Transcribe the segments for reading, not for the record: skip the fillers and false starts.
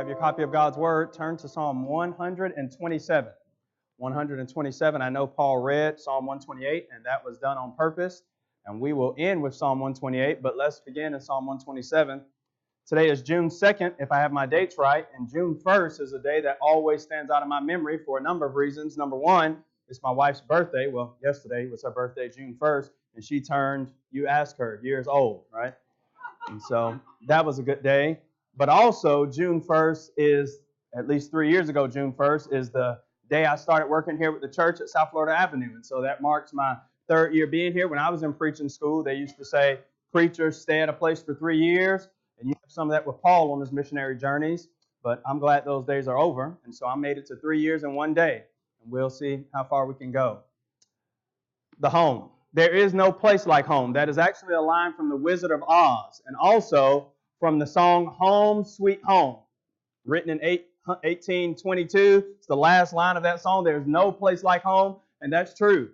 Grab your copy of God's Word, turn to Psalm 127. 127, I know Paul read Psalm 128, and that was done on purpose. And we will end with Psalm 128, but let's begin in Psalm 127. Today is June 2nd, if I have my dates right, and June 1st is a day that always stands out in my memory for a number of reasons. Number one, it's my wife's birthday. Well, yesterday was her birthday, June 1st, and she turned, you ask her, years old, right? And so that was a good day. But also, June 1st is, at least 3 years ago, June 1st is the day I started working here with the church at South Florida Avenue. And so that marks my third year being here. When I was in preaching school, they used to say, preachers stay at a place for 3 years. And you have some of that with Paul on his missionary journeys. But I'm glad those days are over. And so I made it to 3 years in one day. And we'll see how far we can go. The home. There is no place like home. That is actually a line from The Wizard of Oz, and also from the song Home Sweet Home, written in 1822. It's the last line of that song. There's no place like home, and that's true.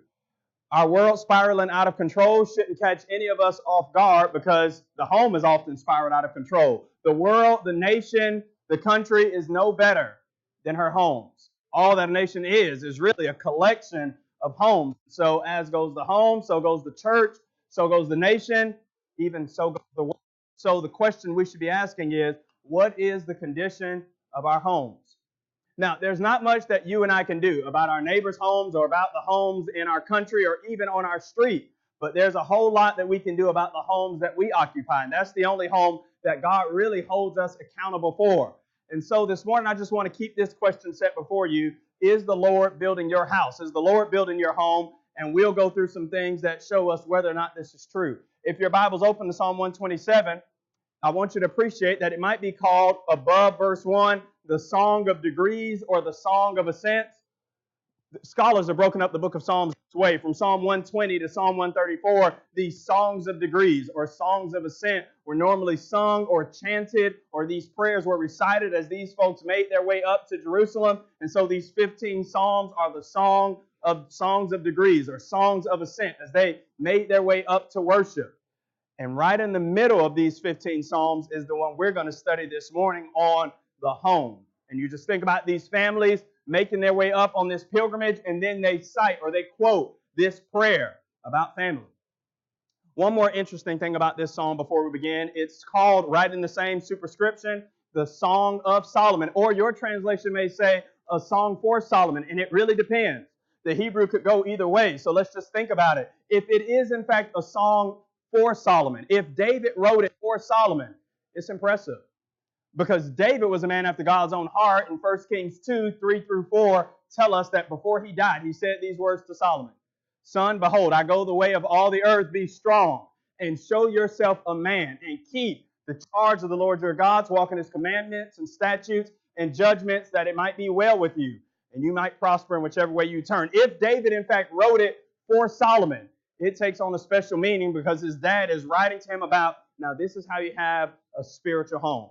Our world spiraling out of control shouldn't catch any of us off guard because the home is often spiraled out of control. The world, the nation, the country is no better than her homes. All that a nation is really a collection of homes. So as goes the home, so goes the church, so goes the nation, even so goes the world. So the question we should be asking is, what is the condition of our homes? Now, there's not much that you and I can do about our neighbors' homes or about the homes in our country or even on our street, but there's a whole lot that we can do about the homes that we occupy, and that's the only home that God really holds us accountable for. And so this morning, I just want to keep this question set before you. Is the Lord building your house? Is the Lord building your home? And we'll go through some things that show us whether or not this is true. If your Bible's open to Psalm 127, I want you to appreciate that it might be called above verse 1, the Song of Degrees or the Song of Ascents. Scholars have broken up the book of Psalms this way. From Psalm 120 to Psalm 134, these songs of degrees or songs of ascent were normally sung or chanted, or these prayers were recited as these folks made their way up to Jerusalem. And so these 15 psalms are the songs of degrees or songs of ascent as they made their way up to worship. And right in the middle of these 15 psalms is the one we're going to study this morning on the home. And you just think about these families making their way up on this pilgrimage, and then they cite or they quote this prayer about family. One more interesting thing about this psalm before we begin, it's called, right in the same superscription, the Song of Solomon, or your translation may say a song for Solomon, and it really depends. The Hebrew could go either way, so let's just think about it. If it is in fact a song for Solomon, if David wrote it for Solomon, it's impressive. Because David was a man after God's own heart, and 1 Kings 2, 3 through 4 tell us that before he died, he said these words to Solomon. Son, behold, I go the way of all the earth. Be strong and show yourself a man and keep the charge of the Lord your God, walk in his commandments and statutes and judgments, that it might be well with you and you might prosper in whichever way you turn. If David, in fact, wrote it for Solomon, it takes on a special meaning because his dad is writing to him about, now this is how you have a spiritual home.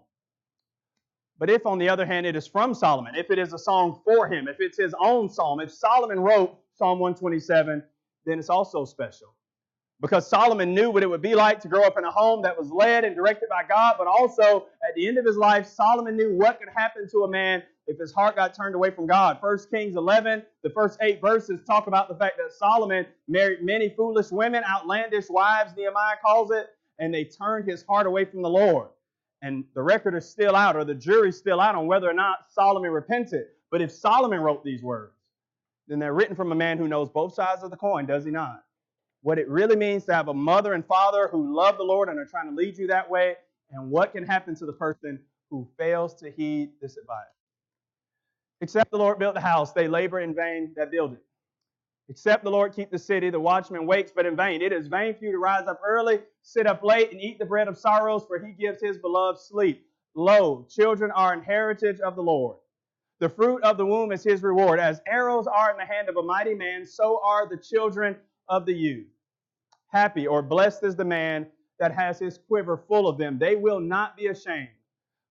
But if, on the other hand, it is from Solomon, if it is a song for him, if it's his own psalm, if Solomon wrote Psalm 127, then it's also special. Because Solomon knew what it would be like to grow up in a home that was led and directed by God, but also, at the end of his life, Solomon knew what could happen to a man if his heart got turned away from God. 1 Kings 11, the first 8 verses talk about the fact that Solomon married many foolish women, outlandish wives, Nehemiah calls it, and they turned his heart away from the Lord. And the record is still out, or the jury's still out on whether or not Solomon repented. But if Solomon wrote these words, then they're written from a man who knows both sides of the coin, does he not? What it really means to have a mother and father who love the Lord and are trying to lead you that way, and what can happen to the person who fails to heed this advice. Except the Lord built the house, they labor in vain that build it. Except the Lord keep the city, the watchman wakes, but in vain. It is vain for you to rise up early, sit up late, and eat the bread of sorrows, for he gives his beloved sleep. Lo, children are an heritage of the Lord. The fruit of the womb is his reward. As arrows are in the hand of a mighty man, so are the children of the youth. Happy or blessed is the man that has his quiver full of them. They will not be ashamed,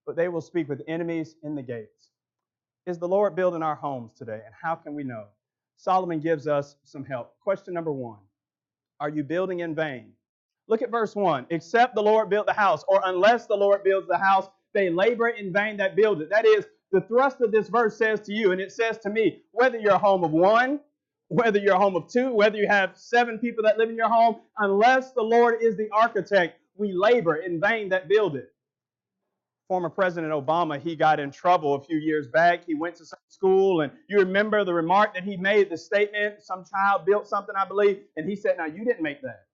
but they will speak with enemies in the gates. Is the Lord building our homes today, and how can we know? Solomon gives us some help. Question number 1, are you building in vain? Look at verse 1. Except the Lord built the house, or unless the Lord builds the house, they labor in vain that build it. That is, the thrust of this verse says to you, and it says to me, whether you're a home of one, whether you're a home of two, whether you have 7 people that live in your home, unless the Lord is the architect, we labor in vain that build it. Former President Obama, he got in trouble a few years back. He went to some school, and you remember the remark that he made, the statement, some child built something, I believe, and he said, now, you didn't make that.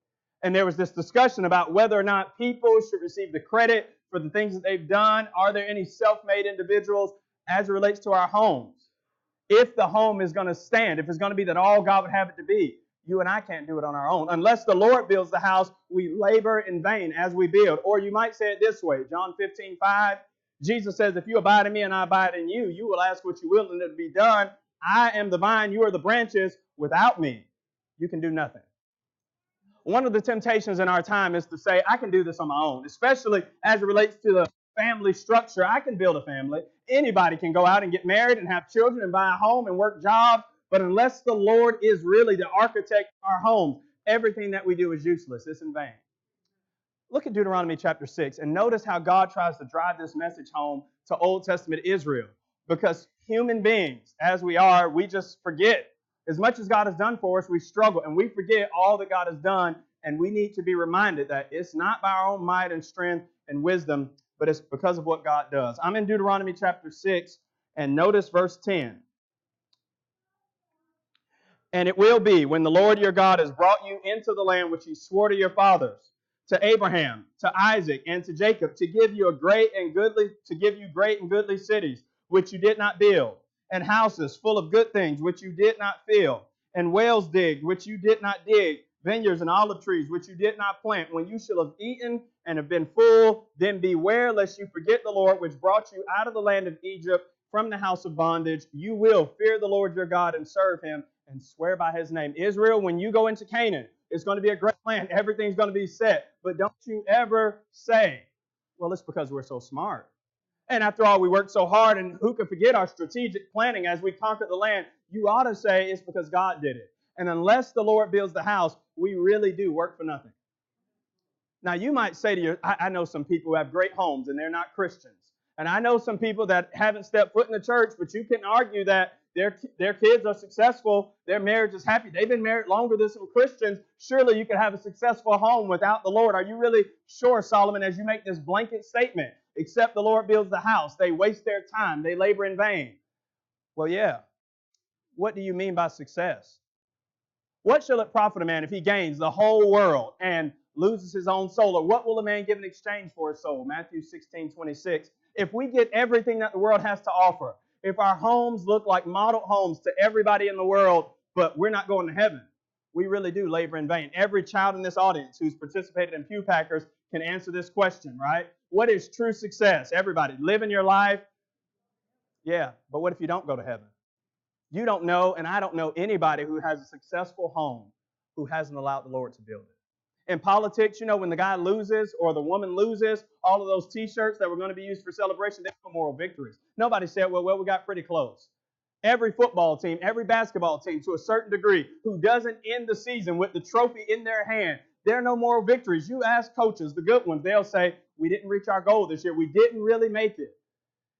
And there was this discussion about whether or not people should receive the credit for the things that they've done. Are there any self-made individuals as it relates to our homes? If the home is going to stand, if it's going to be that all God would have it to be, you and I can't do it on our own. Unless the Lord builds the house, we labor in vain as we build. Or you might say it this way, John 15:5. Jesus says, if you abide in me and I abide in you, you will ask what you will and it will be done. I am the vine, you are the branches. Without me, you can do nothing. One of the temptations in our time is to say, I can do this on my own, especially as it relates to the family structure. I can build a family. Anybody can go out and get married and have children and buy a home and work jobs. But unless the Lord is really the architect of our homes, everything that we do is useless. It's in vain. Look at Deuteronomy chapter 6 and notice how God tries to drive this message home to Old Testament Israel. Because human beings, as we are, we just forget. As much as God has done for us, we struggle and we forget all that God has done. And we need to be reminded that it's not by our own might and strength and wisdom, but it's because of what God does. I'm in Deuteronomy chapter 6 and notice verse 10. And it will be when the Lord your God has brought you into the land which he swore to your fathers, to Abraham, to Isaac, and to Jacob, to give you great and goodly cities, which you did not build, and houses full of good things, which you did not fill, and wells digged, which you did not dig, vineyards and olive trees, which you did not plant. When you shall have eaten and have been full, then beware lest you forget the Lord, which brought you out of the land of Egypt from the house of bondage. You will fear the Lord your God and serve him and swear by his name. Israel, when you go into Canaan, it's going to be a great land. Everything's going to be set. But don't you ever say, well, it's because we're so smart. And after all, we worked so hard, and who could forget our strategic planning as we conquered the land? You ought to say it's because God did it. And unless the Lord builds the house, we really do work for nothing. Now, you might say to you, I know some people who have great homes, and they're not Christians. And I know some people that haven't stepped foot in the church, but you can argue that their kids are successful, their marriage is happy, they've been married longer than some Christians. Surely you could have a successful home without the Lord. Are you really sure, Solomon, as you make this blanket statement, except the Lord builds the house, they waste their time, they labor in vain? Well, yeah. What do you mean by success? What shall it profit a man if he gains the whole world and loses his own soul? Or what will a man give in exchange for his soul? Matthew 16:26. If we get everything that the world has to offer, if our homes look like model homes to everybody in the world, but we're not going to heaven, we really do labor in vain. Every child in this audience who's participated in Pew Packers can answer this question, right? What is true success? Everybody, living your life? Yeah, but what if you don't go to heaven? You don't know, and I don't know anybody who has a successful home who hasn't allowed the Lord to build it. In politics, when the guy loses or the woman loses, all of those T-shirts that were going to be used for celebration, they're for moral victories. Nobody said, well, we got pretty close. Every football team, every basketball team, to a certain degree, who doesn't end the season with the trophy in their hand, there are no moral victories. You ask coaches, the good ones, they'll say, we didn't reach our goal this year. We didn't really make it.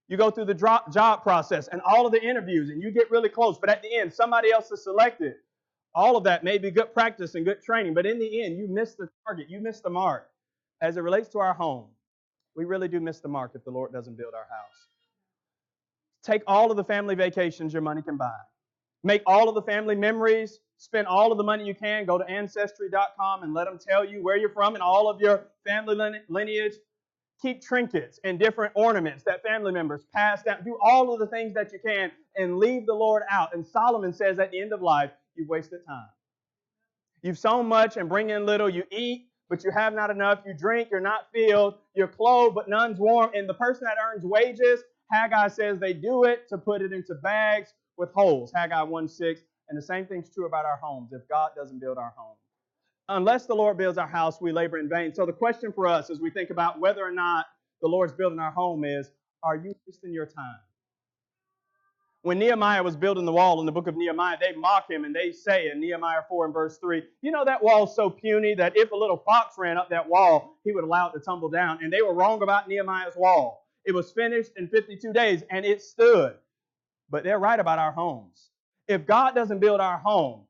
You go through the job process and all of the interviews, and you get really close, but at the end, somebody else is selected. All of that may be good practice and good training, but in the end, you miss the target. You miss the mark. As it relates to our home, we really do miss the mark if the Lord doesn't build our house. Take all of the family vacations your money can buy. Make all of the family memories. Spend all of the money you can. Go to Ancestry.com and let them tell you where you're from and all of your family lineage. Keep trinkets and different ornaments that family members pass down. Do all of the things that you can and leave the Lord out. And Solomon says at the end of life, you've wasted time. You've sown much and bring in little. You eat, but you have not enough. You drink, you're not filled. You're clothed, but none's warm. And the person that earns wages, Haggai says they do it to put it into bags with holes. Haggai 1:6. And the same thing's true about our homes if God doesn't build our home. Unless the Lord builds our house, we labor in vain. So the question for us as we think about whether or not the Lord's building our home is, are you wasting your time? When Nehemiah was building the wall in the book of Nehemiah, they mock him and they say in Nehemiah 4 and verse 3, that wall's so puny that if a little fox ran up that wall, he would allow it to tumble down. And they were wrong about Nehemiah's wall. It was finished in 52 days, and it stood. But they're right about our homes. If God doesn't build our home,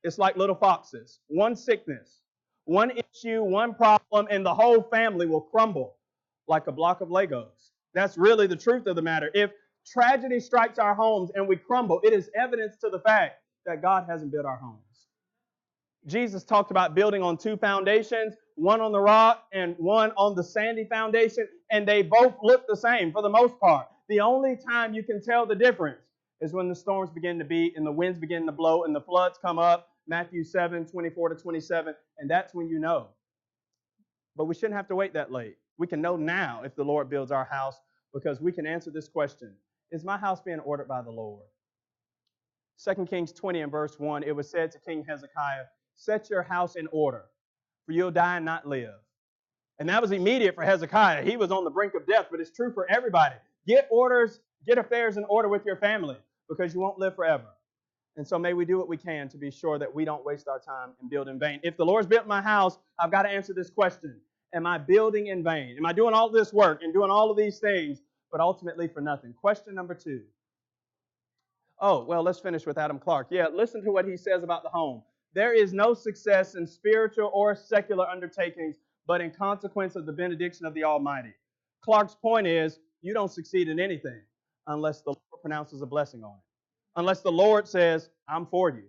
it's like little foxes. One sickness, one issue, one problem, and the whole family will crumble like a block of Legos. That's really the truth of the matter. If tragedy strikes our homes and we crumble, it is evidence to the fact that God hasn't built our homes. Jesus talked about building on two foundations, one on the rock and one on the sandy foundation, and they both look the same for the most part. The only time you can tell the difference is when the storms begin to beat and the winds begin to blow and the floods come up, Matthew 7:24-27, and that's when you know. But we shouldn't have to wait that late. We can know now if the Lord builds our house because we can answer this question. Is my house being ordered by the Lord? 2 Kings 20 and verse 1, it was said to King Hezekiah, set your house in order, for you'll die and not live. And that was immediate for Hezekiah. He was on the brink of death, but it's true for everybody. Get affairs in order with your family, because you won't live forever. And so may we do what we can to be sure that we don't waste our time and build in vain. If the Lord's built my house, I've got to answer this question. Am I building in vain? Am I doing all this work and doing all of these things, but ultimately for nothing? Question number 2. Oh, well, let's finish with Adam Clarke. Yeah, listen to what he says about the home. There is no success in spiritual or secular undertakings, but in consequence of the benediction of the Almighty. Clarke's point is, you don't succeed in anything unless the Lord pronounces a blessing on it. Unless the Lord says, I'm for you.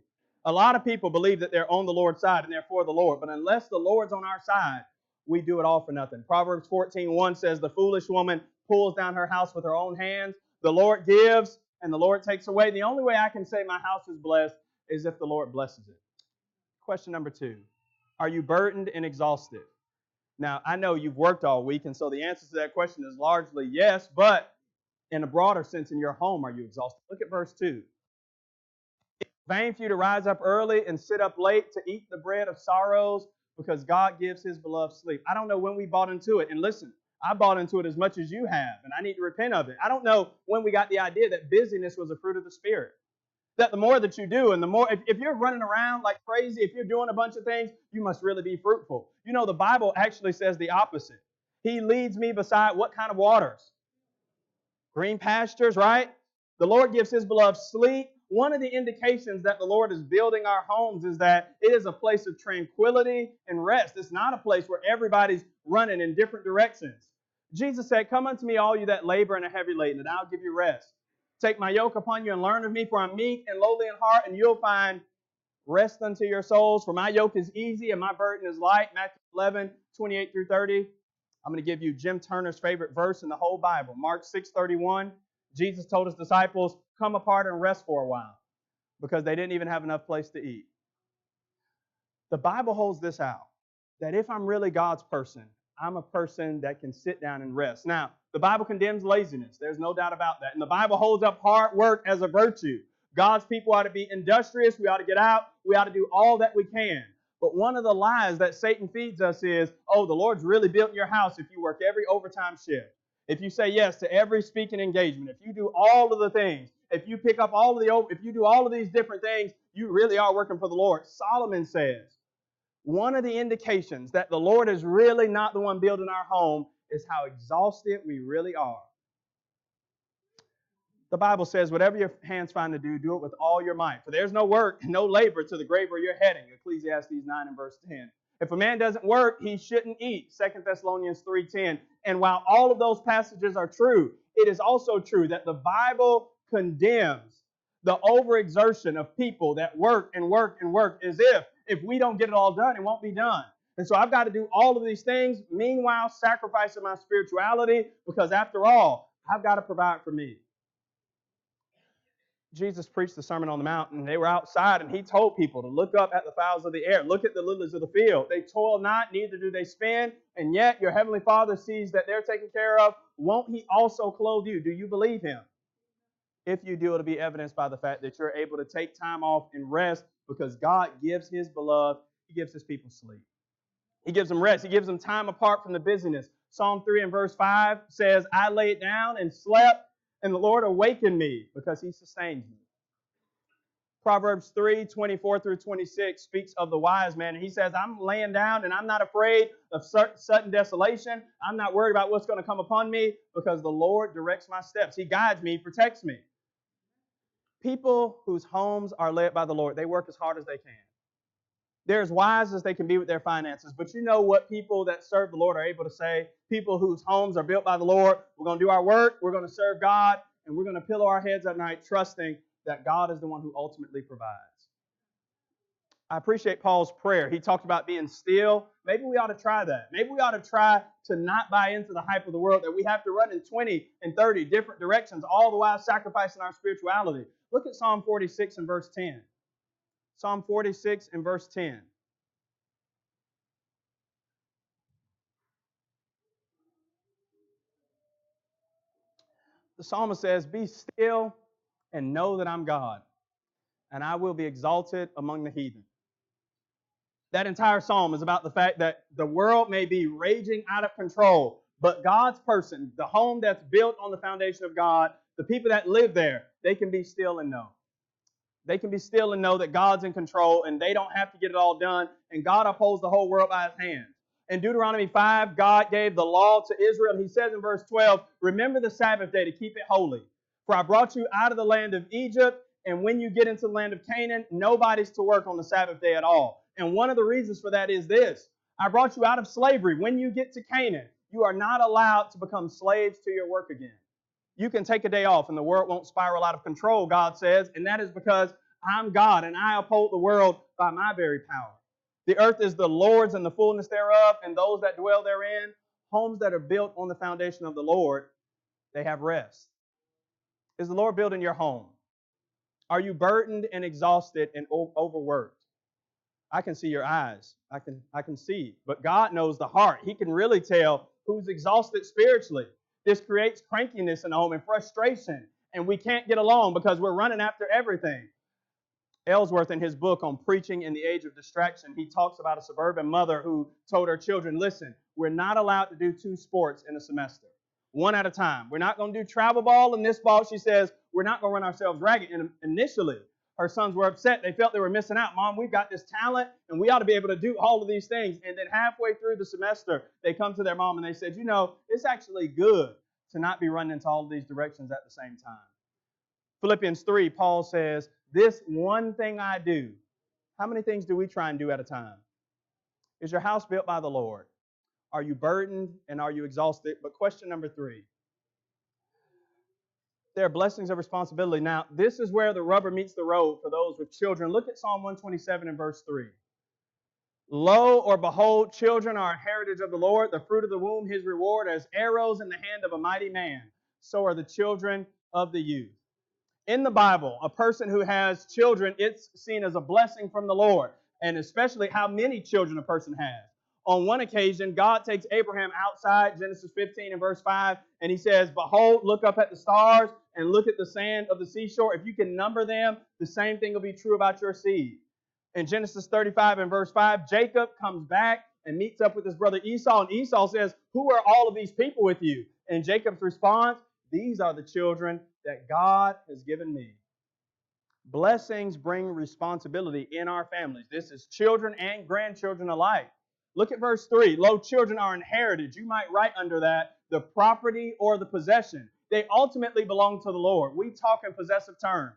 A lot of people believe that they're on the Lord's side and they're for the Lord, but unless the Lord's on our side, we do it all for nothing. Proverbs 14:1 says, the foolish woman pulls down her house with her own hands. The Lord gives and the Lord takes away. The only way I can say my house is blessed is if the Lord blesses it. Question number 2. Are you burdened and exhausted? Now, I know you've worked all week, and so the answer to that question is largely yes, but in a broader sense, in your home, are you exhausted? Look at verse 2. It's vain for you to rise up early and sit up late to eat the bread of sorrows, because God gives His beloved sleep. I don't know when we bought into it. And listen, I bought into it as much as you have, and I need to repent of it. I don't know when we got the idea that busyness was a fruit of the Spirit. That the more that you do, and the more, if you're running around like crazy, if you're doing a bunch of things, you must really be fruitful. You know, the Bible actually says the opposite. He leads me beside what kind of waters? Green pastures, right? The Lord gives His beloved sleep. One of the indications that the Lord is building our homes is that it is a place of tranquility and rest. It's not a place where everybody's running in different directions. Jesus said, come unto me, all you that labor and are heavy laden, and I'll give you rest. Take my yoke upon you and learn of me, for I'm meek and lowly in heart, and you'll find rest unto your souls. For my yoke is easy and my burden is light. Matthew 11:28-30. I'm going to give you Jim Turner's favorite verse in the whole Bible. Mark 6:31. Jesus told His disciples, come apart and rest for a while, because they didn't even have enough place to eat. The Bible holds this out, that if I'm really God's person, I'm a person that can sit down and rest. Now, the Bible condemns laziness. There's no doubt about that. And the Bible holds up hard work as a virtue. God's people ought to be industrious. We ought to get out. We ought to do all that we can. But one of the lies that Satan feeds us is, oh, the Lord's really built your house if you work every overtime shift. If you say yes to every speaking engagement, if you do all of the things, if you pick up if you do all of these different things, you really are working for the Lord. Solomon says, one of the indications that the Lord is really not the one building our home is how exhausted we really are. The Bible says, whatever your hands find to do, do it with all your might. For there's no work, no labor to the grave where you're heading. Ecclesiastes 9 and verse 10. If a man doesn't work, he shouldn't eat. 2 Thessalonians 3:10. And while all of those passages are true, it is also true that the Bible condemns the overexertion of people that work and work and work as if we don't get it all done, it won't be done. And so I've got to do all of these things, meanwhile sacrificing my spirituality, because after all, I've got to provide for me. Jesus preached the Sermon on the Mount, and they were outside, and He told people to look up at the fowls of the air, look at the lilies of the field. They toil not, neither do they spin, and yet your heavenly Father sees that they're taken care of. Won't He also clothe you? Do you believe Him? If you do, it'll be evidenced by the fact that you're able to take time off and rest, because God gives His beloved, He gives His people sleep. He gives them rest. He gives them time apart from the busyness. Psalm 3 and verse 5 says, I laid down and slept, and the Lord awakened me because He sustains me. Proverbs 3:24 through 26 speaks of the wise man. And he says, I'm laying down and I'm not afraid of sudden desolation. I'm not worried about what's going to come upon me because the Lord directs my steps. He guides me, protects me. People whose homes are led by the Lord, they work as hard as they can. They're as wise as they can be with their finances. But you know what people that serve the Lord are able to say? People whose homes are built by the Lord, we're going to do our work, we're going to serve God, and we're going to pillow our heads at night trusting that God is the one who ultimately provides. I appreciate Paul's prayer. He talked about being still. Maybe we ought to try that. Maybe we ought to try to not buy into the hype of the world that we have to run in 20 and 30 different directions, all the while sacrificing our spirituality. Look at Psalm 46 and verse 10. Psalm 46 and verse 10. The psalmist says, be still and know that I'm God, and I will be exalted among the heathen. That entire psalm is about the fact that the world may be raging out of control, but God's person, the home that's built on the foundation of God, the people that live there, they can be still and know. They can be still and know that God's in control and they don't have to get it all done, and God upholds the whole world by His hand. In Deuteronomy 5, God gave the law to Israel, and He says in verse 12, remember the Sabbath day to keep it holy. For I brought you out of the land of Egypt, and when you get into the land of Canaan, nobody's to work on the Sabbath day at all. And one of the reasons for that is this. I brought you out of slavery. When you get to Canaan, you are not allowed to become slaves to your work again. You can take a day off and the world won't spiral out of control, God says, and that is because I'm God and I uphold the world by my very power. The earth is the Lord's and the fullness thereof, and those that dwell therein. Homes that are built on the foundation of the Lord, they have rest. Is the Lord building your home? Are you burdened and exhausted and overworked? I can see your eyes. I can see. But God knows the heart. He can really tell who's exhausted spiritually. This creates crankiness in the home and frustration. And we can't get along because we're running after everything. Ellsworth, in his book on preaching in the age of distraction, he talks about a suburban mother who told her children, listen, we're not allowed to do 2 sports in a semester, one at a time. We're not going to do travel ball and this ball. She says, we're not going to run ourselves ragged. And initially, her sons were upset. They felt they were missing out. Mom, we've got this talent, and we ought to be able to do all of these things. And then halfway through the semester, they come to their mom and they said, you know, it's actually good to not be running into all of these directions at the same time. Philippians 3, Paul says, this one thing I do. How many things do we try and do at a time? Is your house built by the Lord? Are you burdened and are you exhausted? But question number 3. There are blessings of responsibility. Now, this is where the rubber meets the road for those with children. Look at Psalm 127 and verse 3. Lo, or behold, children are a heritage of the Lord, the fruit of the womb, His reward, as arrows in the hand of a mighty man. So are the children of the youth. In the Bible, a person who has children, it's seen as a blessing from the Lord, and especially how many children a person has. On one occasion, God takes Abraham outside, Genesis 15 and verse 5, and He says, behold, look up at the stars and look at the sand of the seashore. If you can number them, the same thing will be true about your seed. In Genesis 35 and verse 5, Jacob comes back and meets up with his brother Esau, and Esau says, who are all of these people with you? And Jacob's response, these are the children that God has given me. Blessings bring responsibility in our families. This is children and grandchildren alike. Look at verse 3. Lo, children are an heritage. You might write under that the property or the possession. They ultimately belong to the Lord. We talk in possessive terms.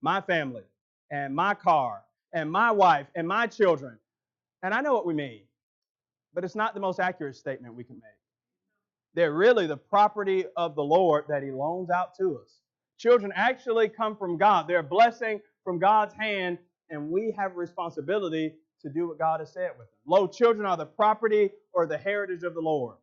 My family and my car and my wife and my children. And I know what we mean, but it's not the most accurate statement we can make. They're really the property of the Lord that He loans out to us. Children actually come from God. They're a blessing from God's hand, and we have a responsibility to do what God has said with them. Lo, children are the property or the heritage of the Lord.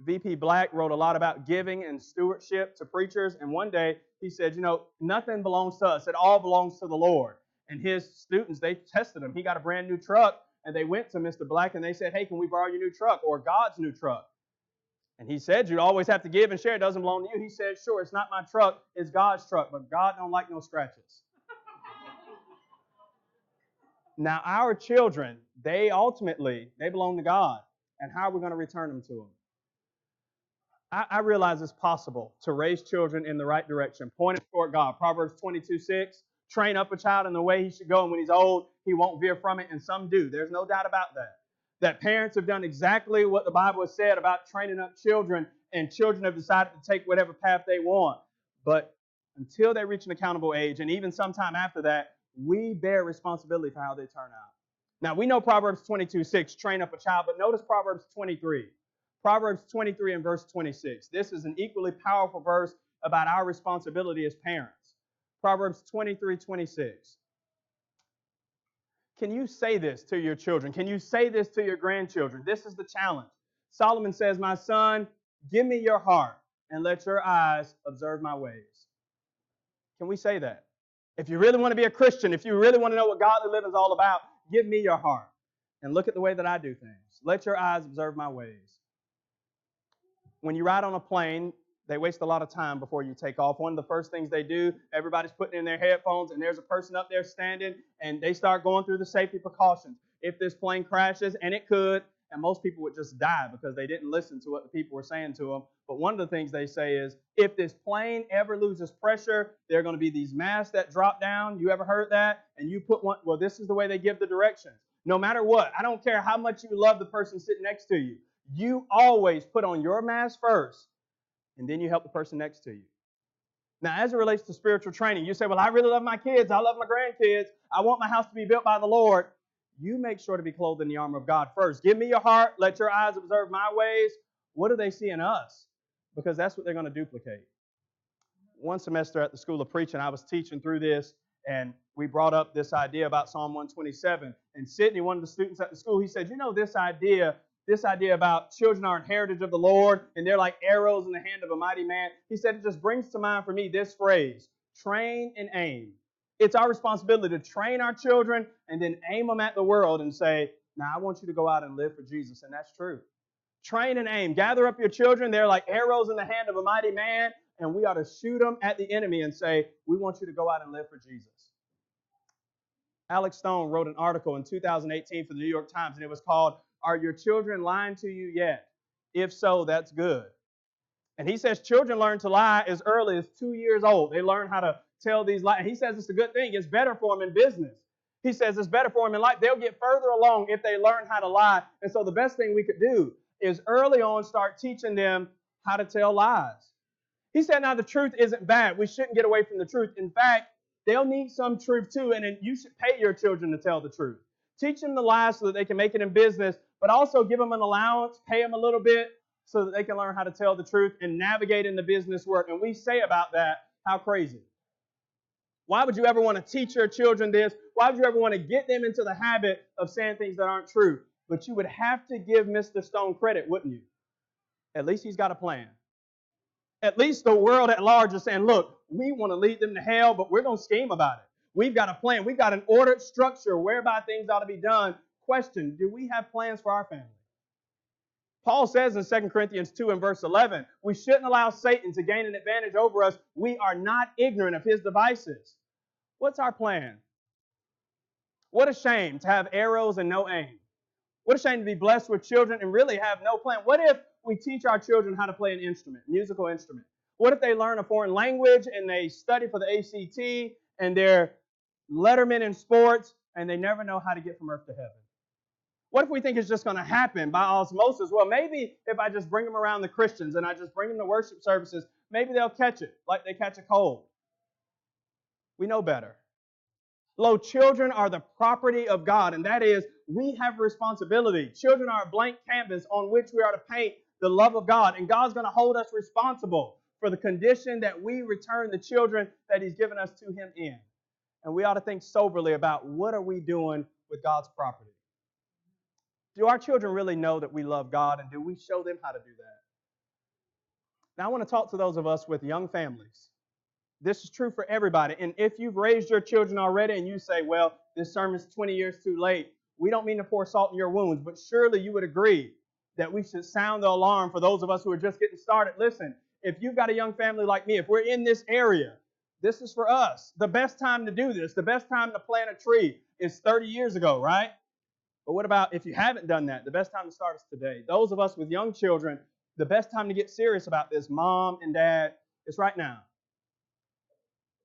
V.P. Black wrote a lot about giving and stewardship to preachers, and one day he said, you know, nothing belongs to us. It all belongs to the Lord. And his students, they tested him. He got a brand new truck, and they went to Mr. Black, and they said, hey, can we borrow your new truck or God's new truck? And he said, you always have to give and share. It doesn't belong to you. He said, sure, it's not my truck. It's God's truck, but God don't like no scratches. Now, our children, they belong to God. And how are we going to return them to Him? I realize it's possible to raise children in the right direction, pointed toward God. Proverbs 22:6, train up a child in the way he should go, and when he's old, he won't veer from it, and some do. There's no doubt about that. That parents have done exactly what the Bible has said about training up children, and children have decided to take whatever path they want. But until they reach an accountable age, and even sometime after that, we bear responsibility for how they turn out. Now, we know Proverbs 22:6, train up a child, but notice Proverbs 23. Proverbs 23 and verse 26. This is an equally powerful verse about our responsibility as parents. Proverbs 23:26. Can you say this to your children? Can you say this to your grandchildren? This is the challenge. Solomon says, my son, give me your heart and let your eyes observe my ways. Can we say that? If you really want to be a Christian, if you really want to know what godly living is all about, give me your heart and look at the way that I do things. Let your eyes observe my ways. When you ride on a plane, they waste a lot of time before you take off. One of the first things they do, everybody's putting in their headphones, and there's a person up there standing, and they start going through the safety precautions. If this plane crashes, and it could, and most people would just die because they didn't listen to what the people were saying to them. But one of the things they say is, if this plane ever loses pressure, there are going to be these masks that drop down. You ever heard that? And you put one, well, this is the way they give the directions. No matter what, I don't care how much you love the person sitting next to you. You always put on your mask first, and then you help the person next to you. Now, as it relates to spiritual training, you say, well, I really love my kids. I love my grandkids. I want my house to be built by the Lord. You make sure to be clothed in the armor of God first. Give me your heart. Let your eyes observe my ways. What do they see in us? Because that's what they're going to duplicate. One semester at the School of Preaching, I was teaching through this, and we brought up this idea about Psalm 127. And Sidney, one of the students at the school, he said, you know, this idea about children are an heritage of the Lord, and they're like arrows in the hand of a mighty man. He said, it just brings to mind for me this phrase, train and aim. It's our responsibility to train our children and then aim them at the world and say, now I want you to go out and live for Jesus. And that's true. Train and aim. Gather up your children. They're like arrows in the hand of a mighty man, and we ought to shoot them at the enemy and say, we want you to go out and live for Jesus. Alex Stone wrote an article in 2018 for the New York Times, and it was called, Are Your Children Lying to You Yet? If so, that's good. And he says children learn to lie as early as 2 years old. They learn how to tell these lies. And he says it's a good thing. It's better for them in business. He says it's better for them in life. They'll get further along if they learn how to lie. And so the best thing we could do is early on start teaching them how to tell lies. He said, now the truth isn't bad. We shouldn't get away from the truth. In fact, they'll need some truth too, and then you should pay your children to tell the truth. Teach them the lies so that they can make it in business, but also give them an allowance, pay them a little bit so that they can learn how to tell the truth and navigate in the business world. And we say about that, how crazy. Why would you ever want to teach your children this? Why would you ever want to get them into the habit of saying things that aren't true? But you would have to give Mr. Stone credit, wouldn't you? At least he's got a plan. At least the world at large is saying, look, we want to lead them to hell, but we're going to scheme about it. We've got a plan. We've got an ordered structure whereby things ought to be done. Question, do we have plans for our family? Paul says in 2 Corinthians 2 and verse 11, we shouldn't allow Satan to gain an advantage over us. We are not ignorant of his devices. What's our plan? What a shame to have arrows and no aim. What a shame to be blessed with children and really have no plan. What if we teach our children how to play an instrument, musical instrument? What if they learn a foreign language and they study for the ACT and they're lettermen in sports and they never know how to get from earth to heaven? What if we think it's just going to happen by osmosis? Well, maybe if I just bring them around the Christians and I just bring them to worship services, maybe they'll catch it like they catch a cold. We know better. Lo, children are the property of God, and that is, we have a responsibility. Children are a blank canvas on which we are to paint the love of God, and God's going to hold us responsible for the condition that we return the children that He's given us to Him in. And we ought to think soberly about what are we doing with God's property. Do our children really know that we love God, and do we show them how to do that? Now, I want to talk to those of us with young families. This is true for everybody. And if you've raised your children already and you say, well, this sermon's 20 years too late, we don't mean to pour salt in your wounds, but surely you would agree that we should sound the alarm for those of us who are just getting started. Listen, if you've got a young family like me, if we're in this area, this is for us. The best time to do this, the best time to plant a tree is 30 years ago, right? But what about if you haven't done that? The best time to start is today. Those of us with young children, the best time to get serious about this, mom and dad, is right now.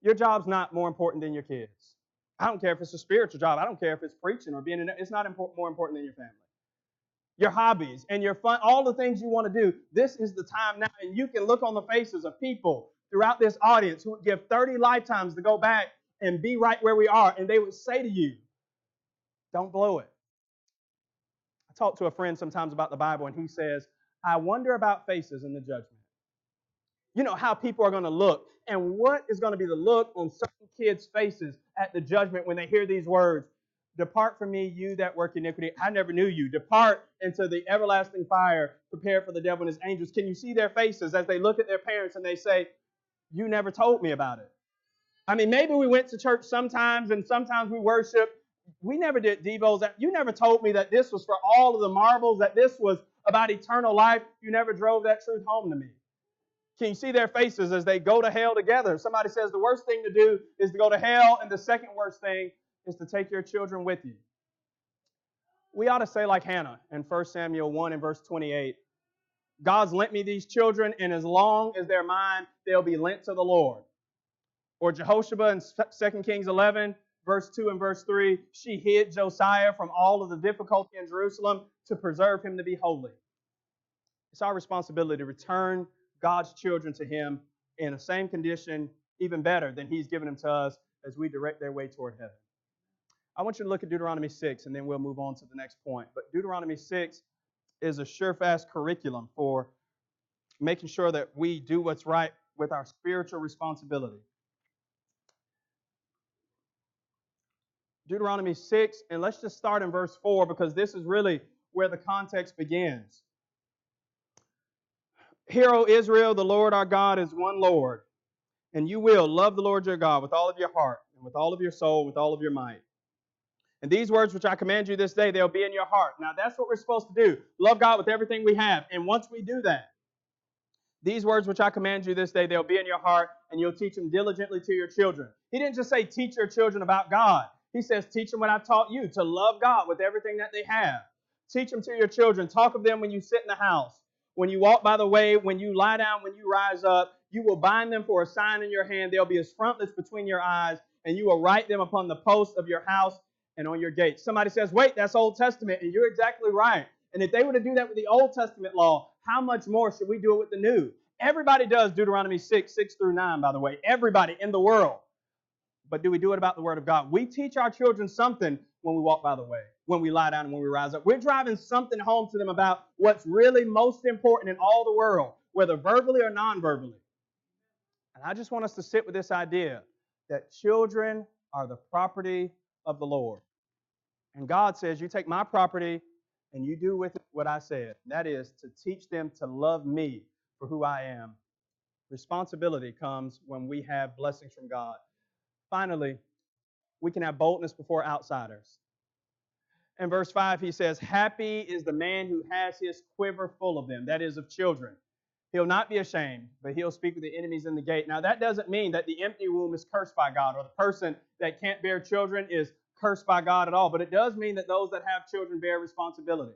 Your job's not more important than your kids. I don't care if it's a spiritual job. I don't care if it's preaching or being in it. It's not more important than your family. Your hobbies and your fun, all the things you want to do. This is the time now, and you can look on the faces of people throughout this audience who would give 30 lifetimes to go back and be right where we are, and they would say to you, don't blow it. I talk to a friend sometimes about the Bible, and he says, I wonder about faces in the judgment. You know how people are going to look, and what is going to be the look on certain kids' faces at the judgment when they hear these words, depart from me, you that work iniquity. I never knew you. Depart into the everlasting fire prepared for the devil and his angels. Can you see their faces as they look at their parents and they say, you never told me about it? I mean, maybe we went to church sometimes and sometimes we worship. We never did devos. You never told me that this was for all of the marbles, that this was about eternal life. You never drove that truth home to me. Can you see their faces as they go to hell together? Somebody says the worst thing to do is to go to hell, and the second worst thing is to take your children with you. We ought to say like Hannah in 1 Samuel 1 and verse 28, God's lent me these children, and as long as they're mine, they'll be lent to the Lord. Or Jehoshaphat in 2 Kings 11, verse 2 and verse 3, she hid Josiah from all of the difficulty in Jerusalem to preserve him to be holy. It's our responsibility to return God's children to him in the same condition, even better than he's given them to us as we direct their way toward heaven. I want you to look at Deuteronomy 6, and then we'll move on to the next point. But Deuteronomy 6 is a surefast curriculum for making sure that we do what's right with our spiritual responsibility. Deuteronomy 6, and let's just start in verse 4 because this is really where the context begins. Hear, O Israel, the Lord our God is one Lord, and you will love the Lord your God with all of your heart, and with all of your soul, with all of your might. And these words which I command you this day, they'll be in your heart. Now that's what we're supposed to do. Love God with everything we have. And once we do that, these words which I command you this day, they'll be in your heart, and you'll teach them diligently to your children. He didn't just say teach your children about God. He says teach them what I've taught you, to love God with everything that they have. Teach them to your children. Talk of them when you sit in the house, when you walk by the way, when you lie down, when you rise up. You will bind them for a sign in your hand. They'll be as frontlets between your eyes, and you will write them upon the posts of your house and on your gates. Somebody says, wait, that's Old Testament, and you're exactly right. And if they were to do that with the Old Testament law, how much more should we do it with the New? Everybody does Deuteronomy 6 through 9, by the way. Everybody in the world. But do we do it about the Word of God? We teach our children something when we walk by the way, when we lie down and when we rise up. We're driving something home to them about what's really most important in all the world, whether verbally or non-verbally. And I just want us to sit with this idea that children are the property of the Lord. And God says, you take my property and you do with it what I said. That is to teach them to love me for who I am. Responsibility comes when we have blessings from God. Finally, we can have boldness before outsiders. In verse 5, he says, happy is the man who has his quiver full of them, that is, of children. He'll not be ashamed, but he'll speak with the enemies in the gate. Now, that doesn't mean that the empty womb is cursed by God, or the person that can't bear children is cursed by God at all. But it does mean that those that have children bear responsibility.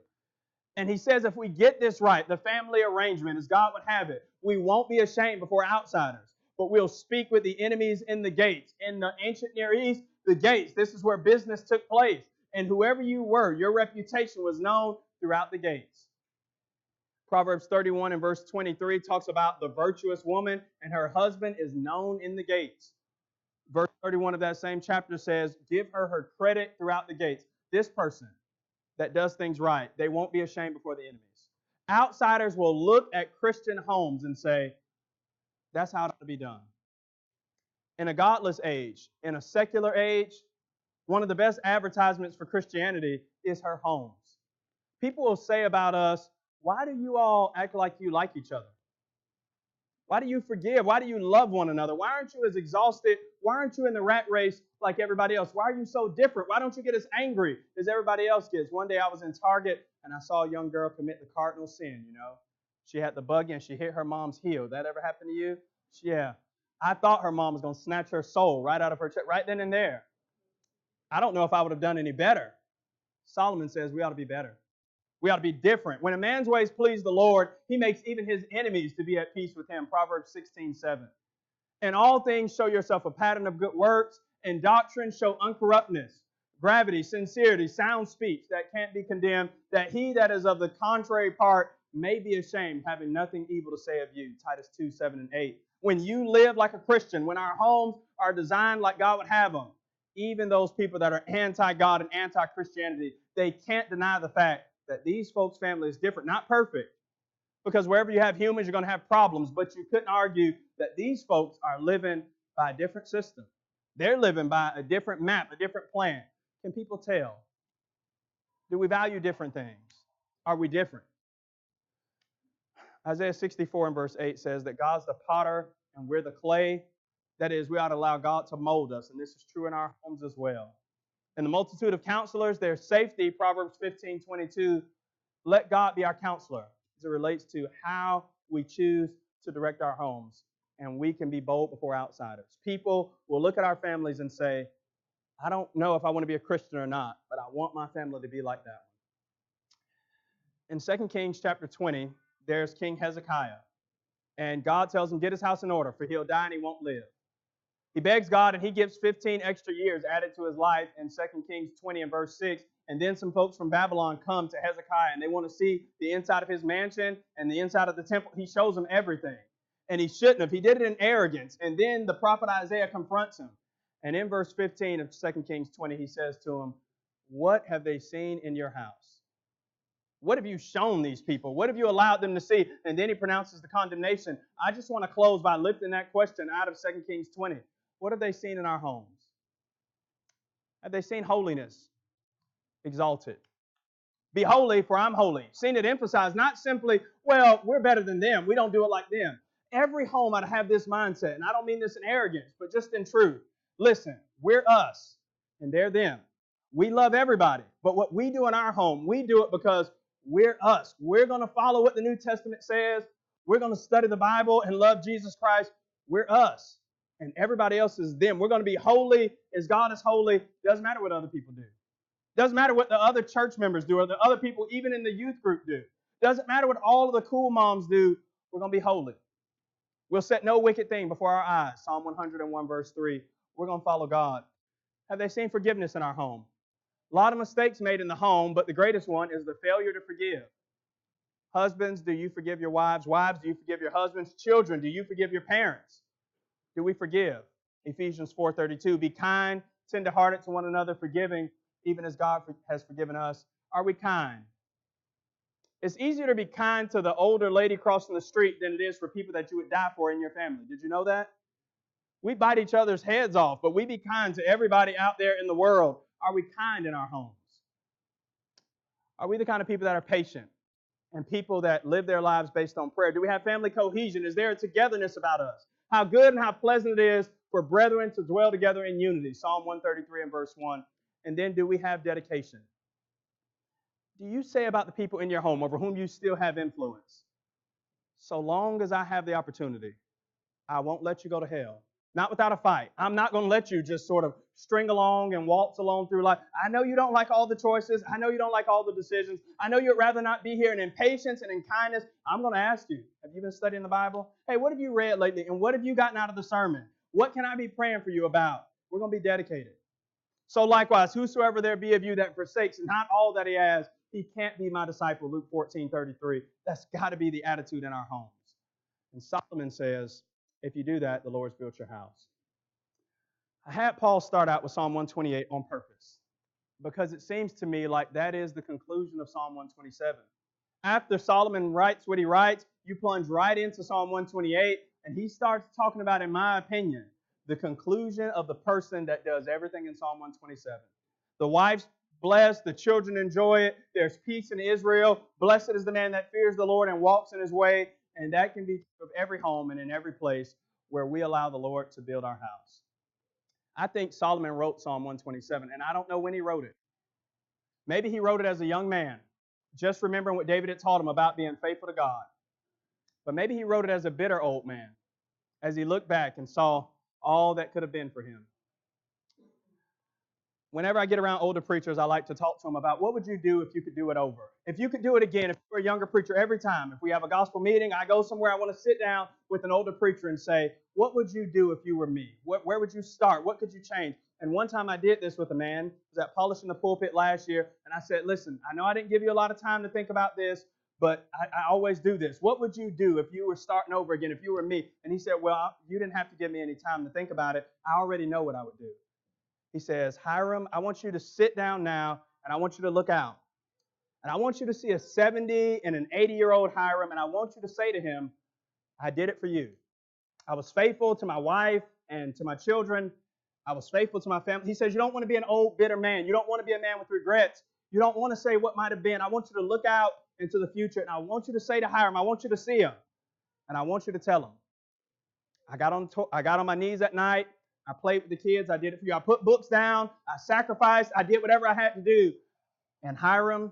And he says if we get this right, the family arrangement as God would have it, we won't be ashamed before outsiders, but we'll speak with the enemies in the gates. In the ancient Near East, the gates, this is where business took place. And whoever you were, your reputation was known throughout the gates. Proverbs 31 and verse 23 talks about the virtuous woman, and her husband is known in the gates. Verse 31 of that same chapter says, give her credit throughout the gates. This person that does things right, they won't be ashamed before the enemies. Outsiders will look at Christian homes and say, that's how it ought to be done. In a godless age, in a secular age, one of the best advertisements for Christianity is her homes. People will say about us, why do you all act like you like each other? Why do you forgive? Why do you love one another? Why aren't you as exhausted? Why aren't you in the rat race like everybody else? Why are you so different? Why don't you get as angry as everybody else gets? One day I was in Target and I saw a young girl commit the cardinal sin, you know. She had the buggy and she hit her mom's heel. That ever happened to you? Yeah. I thought her mom was going to snatch her soul right out of her chest, right then and there. I don't know if I would have done any better. Solomon says we ought to be better. We ought to be different. When a man's ways please the Lord, he makes even his enemies to be at peace with him. Proverbs 16:7. In all things show yourself a pattern of good works, and doctrine show uncorruptness, gravity, sincerity, sound speech that can't be condemned, that he that is of the contrary part may be ashamed, having nothing evil to say of you. Titus 2, 7 and 8. When you live like a Christian, when our homes are designed like God would have them, even those people that are anti-God and anti-Christianity, they can't deny the fact that these folks' family is different. Not perfect, because wherever you have humans, you're going to have problems, but you couldn't argue that these folks are living by a different system. They're living by a different map, a different plan. Can people tell? Do we value different things? Are we different? Isaiah 64 and verse 8 says that God's the potter and we're the clay. That is, we ought to allow God to mold us, and this is true in our homes as well. In the multitude of counselors, there's safety. Proverbs 15:22. Let God be our counselor as it relates to how we choose to direct our homes. And we can be bold before outsiders. People will look at our families and say, I don't know if I want to be a Christian or not, but I want my family to be like that one. In 2 Kings chapter 20, there's King Hezekiah. And God tells him, get his house in order, for he'll die and he won't live. He begs God, and he gives 15 extra years added to his life in 2 Kings 20 and verse 6. And then some folks from Babylon come to Hezekiah, and they want to see the inside of his mansion and the inside of the temple. He shows them everything. And he shouldn't have. He did it in arrogance. And then the prophet Isaiah confronts him. And in verse 15 of 2 Kings 20, he says to him, what have they seen in your house? What have you shown these people? What have you allowed them to see? And then he pronounces the condemnation. I just want to close by lifting that question out of 2 Kings 20. What have they seen in our homes? Have they seen holiness exalted? Be holy, for I'm holy. Seen it emphasized, not simply, well, we're better than them. We don't do it like them. Every home ought to have this mindset. And I don't mean this in arrogance, but just in truth. Listen, we're us, and they're them. We love everybody. But what we do in our home, we do it because we're us. We're going to follow what the New Testament says. We're going to study the Bible and love Jesus Christ. We're us. And everybody else is them. We're going to be holy as God is holy. Doesn't matter what other people do. Doesn't matter what the other church members do or the other people even in the youth group do. Doesn't matter what all of the cool moms do. We're going to be holy. We'll set no wicked thing before our eyes. Psalm 101 verse 3. We're going to follow God. Have they seen forgiveness in our home? A lot of mistakes made in the home, but the greatest one is the failure to forgive. Husbands, do you forgive your wives? Wives, do you forgive your husbands? Children, do you forgive your parents? Do we forgive? Ephesians 4:32, be kind, tender-hearted to one another, forgiving, even as God has forgiven us. Are we kind? It's easier to be kind to the older lady crossing the street than it is for people that you would die for in your family. Did you know that? We bite each other's heads off, but we be kind to everybody out there in the world. Are we kind in our homes? Are we the kind of people that are patient and people that live their lives based on prayer? Do we have family cohesion? Is there a togetherness about us? How good and how pleasant it is for brethren to dwell together in unity. Psalm 133 and verse 1. And then do we have dedication? Do you say about the people in your home over whom you still have influence, so long as I have the opportunity, I won't let you go to hell? Not without a fight. I'm not going to let you just sort of string along and waltz along through life. I know you don't like all the choices. I know you don't like all the decisions. I know you'd rather not be here. And in patience and in kindness, I'm going to ask you, have you been studying the Bible? Hey, what have you read lately? And what have you gotten out of the sermon? What can I be praying for you about? We're going to be dedicated. So likewise, whosoever there be of you that forsakes not all that he has, he can't be my disciple. Luke 14:33. That's got to be the attitude in our homes. And Solomon says, if you do that, the Lord's built your house. I had Paul start out with Psalm 128 on purpose because it seems to me like that is the conclusion of Psalm 127. After Solomon writes what he writes, you plunge right into Psalm 128, and he starts talking about, in my opinion, the conclusion of the person that does everything in Psalm 127. The wife's blessed, the children enjoy it, there's peace in Israel, blessed is the man that fears the Lord and walks in his way, and that can be of every home and in every place where we allow the Lord to build our house. I think Solomon wrote Psalm 127, and I don't know when he wrote it. Maybe he wrote it as a young man, just remembering what David had taught him about being faithful to God. But maybe he wrote it as a bitter old man, as he looked back and saw all that could have been for him. Whenever I get around older preachers, I like to talk to them about what would you do if you could do it over? If you could do it again, if you were a younger preacher every time, if we have a gospel meeting, I go somewhere, I want to sit down with an older preacher and say, what would you do if you were me? Where would you start? What could you change? And one time I did this with a man. I was at Polishing the Pulpit last year, and I said, listen, I know I didn't give you a lot of time to think about this, but I always do this. What would you do if you were starting over again, if you were me? And he said, well, you didn't have to give me any time to think about it. I already know what I would do. He says, Hiram, I want you to sit down now, and I want you to look out. And I want you to see a 70 and an 80-year-old Hiram, and I want you to say to him, I did it for you. I was faithful to my wife and to my children. I was faithful to my family. He says, you don't want to be an old, bitter man. You don't want to be a man with regrets. You don't want to say what might have been. I want you to look out into the future, and I want you to say to Hiram, I want you to see him, and I want you to tell him, I got on my knees at night. I played with the kids. I did it for you. I put books down. I sacrificed. I did whatever I had to do. And Hiram,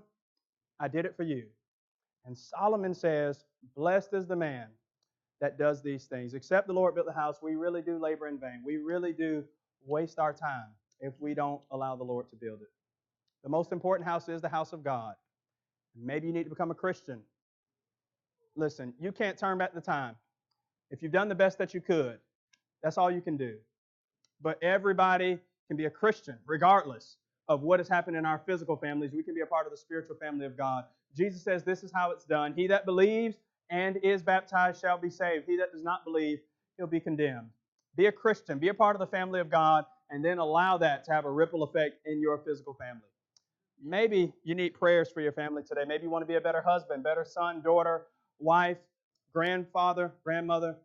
I did it for you. And Solomon says, blessed is the man that does these things. Except the Lord built the house, we really do labor in vain. We really do waste our time if we don't allow the Lord to build it. The most important house is the house of God. Maybe you need to become a Christian. Listen, you can't turn back the time. If you've done the best that you could, that's all you can do. But everybody can be a Christian, regardless of what has happened in our physical families. We can be a part of the spiritual family of God. Jesus says this is how it's done. He that believes and is baptized shall be saved. He that does not believe, he'll be condemned. Be a Christian. Be a part of the family of God, and then allow that to have a ripple effect in your physical family. Maybe you need prayers for your family today. Maybe you want to be a better husband, better son, daughter, wife, grandfather, grandmother.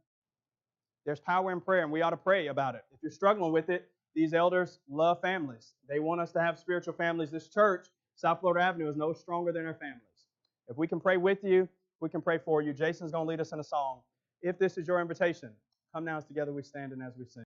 There's power in prayer, and we ought to pray about it. If you're struggling with it, these elders love families. They want us to have spiritual families. This church, South Florida Avenue, is no stronger than our families. If we can pray with you, we can pray for you. Jason's going to lead us in a song. If this is your invitation, come now as together we stand and as we sing.